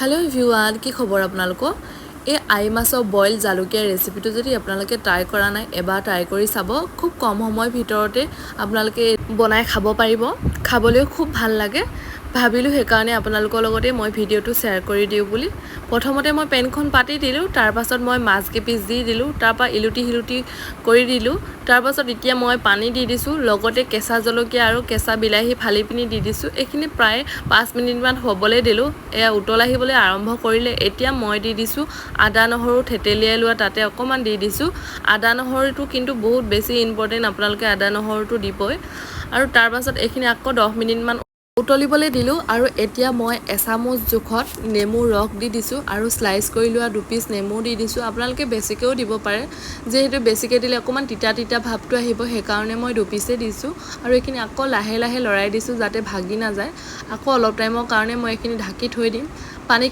hello everyone কি খবৰ আপোনালোকৰ এই আই মাছৰ বইল জালুকিয়া ৰেচিপিটো যদি আপোনালোকে ট্ৰাই কৰা নাই এবাৰ ট্ৰাই কৰি চাব খুব কম সময়ৰ ভিতৰতে আপোনালোকে বনাই খাব পাৰিব খাবলৈও খুব ভাল লাগে ভাবিলো সেই কাৰণে আপোনালোকৰ লগতে মই ভিডিওটো শেয়াৰ কৰি দিও বুলি প্ৰথমতে মই পেনখন পাতি দিলো তাৰ পাছত মই মাছ কে পিস দি দিলো তাৰ পৰা ইলুটি কৰি দিলো তাৰ পাছত এতিয়া মই পানী দি দিছো লগতে কেঁচা জলকীয়া আৰু কেঁচা বিলাহী ফালি পিনি দি দিছো এখিনি প্ৰায় 5 মিনিট মান হ'বলৈ দিলো এয়া উতল আহিবলৈ আৰম্ভ কৰিলে এতিয়া মই দি দিছো আদা নহৰু থেতেলিয়াই লোৱা তাতে অকমান দি দিছো আদা নহৰুটো কিন্তু বহুত বেছি ইম্পৰ্টেন্ট আপোনালোকে আদা নহৰুটো দিবই আৰু তাৰ পাছত এখিনি আকৌ 10 মিনিট মান উতলিবলৈ দিলো আৰু এতিয়া মই এচামুচ জুখত নেমু ৰস দি দিছো আৰু স্লাইস কৰি লোৱা দুপিস নেমু দি দিছো আপোনালোকে বেছিকেও দিব পাৰে যেহেতু বেছিকে দিলে অকমান তিতা ভাৱটো আহিব সেই কাৰণে মই দুপিসে দিছো আৰু এখিনি আকৌ লাহে লাহে লৰাই দিছো যাতে ভাগি না যায় আকৌ অলপ টাইমৰ কাৰণে মই এখিনি ঢাকি থৈ দিম পানী